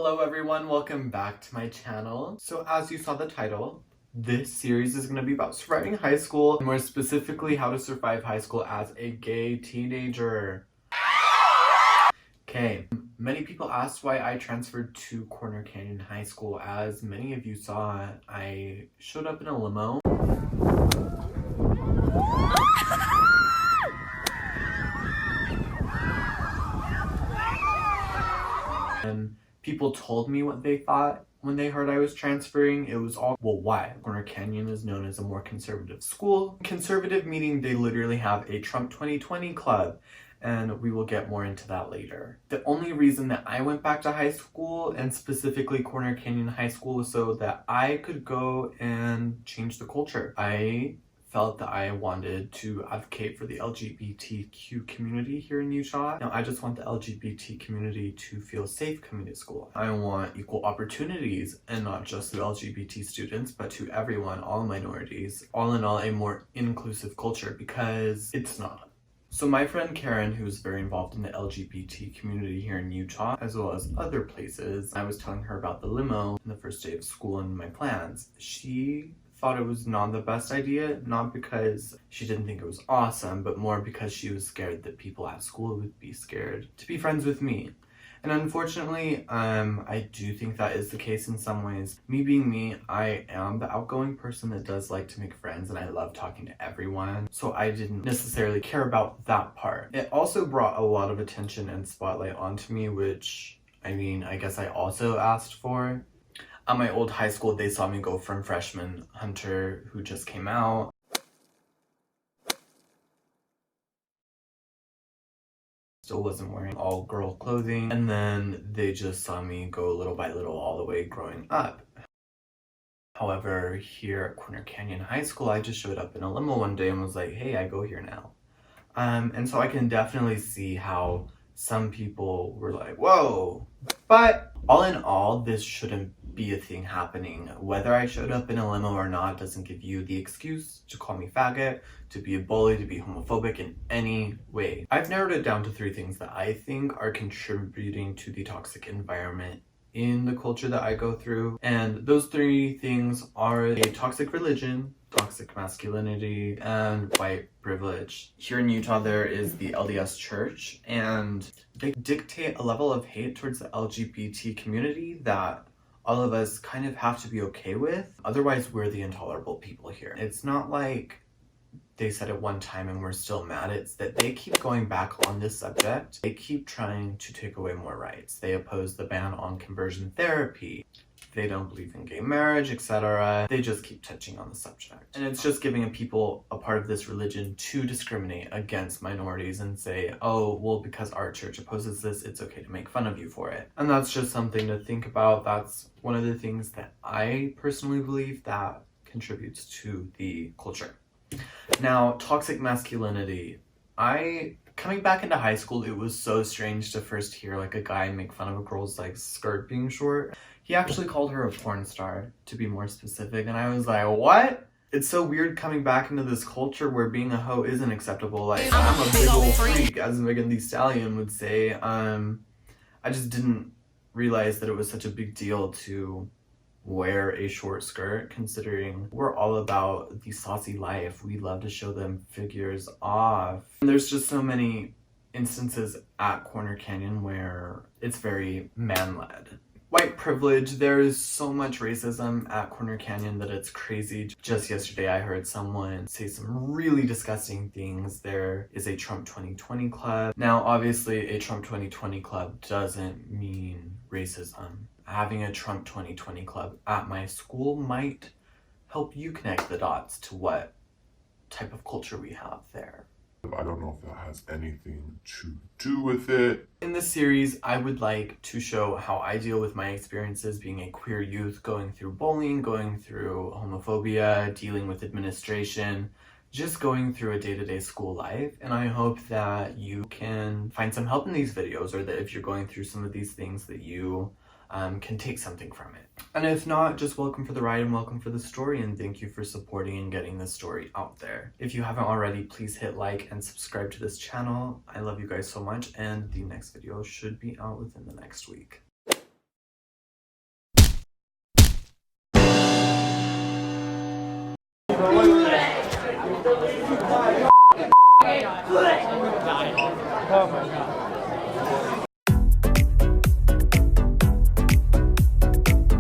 Hello everyone, welcome back to my channel. So as you saw the title, this series is going to be about surviving high school, and more specifically how to survive high school as a gay teenager. Okay, many people asked why I transferred to Corner Canyon High School. As many of you saw, I showed up in a limo. And people told me what they thought when they heard I was transferring. It was all, well, why? Corner Canyon is known as a more conservative school. Conservative meaning they literally have a Trump 2020 club, and we will get more into that later. The only reason that I went back to high school, and specifically Corner Canyon High School, was so that I could go and change the culture. I felt that I wanted to advocate for the LGBTQ community here in Utah. Now, I just want the LGBT community to feel safe coming to school. I want equal opportunities, and not just to LGBT students, but to everyone, all minorities. All in all, a more inclusive culture, because it's not. So my friend Karen, who's very involved in the LGBT community here in Utah, as well as other places, I was telling her about the limo on the first day of school and my plans. She thought it was not the best idea, not because she didn't think it was awesome, but more because she was scared that people at school would be scared to be friends with me. And unfortunately, I do think that is the case in some ways. Me being me, I am the outgoing person that does like to make friends, and I love talking to everyone. So I didn't necessarily care about that part. It also brought a lot of attention and spotlight onto me, which, I mean, I guess I also asked for. At my old high school, they saw me go from freshman Hunter, who just came out, still wasn't wearing all girl clothing, and then they just saw me go little by little all the way growing up. However, here at Corner Canyon High School, I just showed up in a limo one day and was like, hey, I go here now. And so I can definitely see how some people were like, whoa. But all in all, this shouldn't be a thing happening. Whether I showed up in a limo or not doesn't give you the excuse to call me faggot, to be a bully, to be homophobic in any way. I've narrowed it down to 3 things that I think are contributing to the toxic environment in the culture that I go through. And those 3 things are a toxic religion, toxic masculinity, and white privilege. Here in Utah, there is the LDS Church, and they dictate a level of hate towards the LGBT community that all of us kind of have to be okay with. Otherwise, we're the intolerable people here. It's not like they said it one time and we're still mad. It's that they keep going back on this subject. They keep trying to take away more rights. They oppose the ban on conversion therapy. They don't believe in gay marriage, etc. They just keep touching on the subject. And it's just giving people a part of this religion to discriminate against minorities and say, oh, well, because our church opposes this, it's okay to make fun of you for it. And that's just something to think about. That's one of the things that I personally believe that contributes to the culture. Now, toxic masculinity. Coming back into high school, it was so strange to first hear like a guy make fun of a girl's like skirt being short. He actually called her a porn star, to be more specific, and I was like, what? It's so weird coming back into this culture where being a hoe isn't acceptable. Like, I'm a big old freak, as Megan Thee Stallion would say. I just didn't realize that it was such a big deal to wear a short skirt, considering we're all about the saucy life. We love to show them figures off. And there's just so many instances at Corner Canyon where it's very man-led. White privilege, there is so much racism at Corner Canyon that it's crazy. Just yesterday I heard someone say some really disgusting things. There is a Trump 2020 club. Now obviously a Trump 2020 club doesn't mean racism. Having a Trump 2020 club at my school might help you connect the dots to what type of culture we have there. I don't know if that has anything to do with it. In this series, I would like to show how I deal with my experiences being a queer youth, going through bullying, going through homophobia, dealing with administration, just going through a day-to-day school life. And I hope that you can find some help in these videos, or that if you're going through some of these things that you can take something from it. And if not, just welcome for the ride and welcome for the story, and thank you for supporting and getting this story out there. If you haven't already, please hit like and subscribe to this channel. I love you guys so much, and the next video should be out within the next week. Oh my god.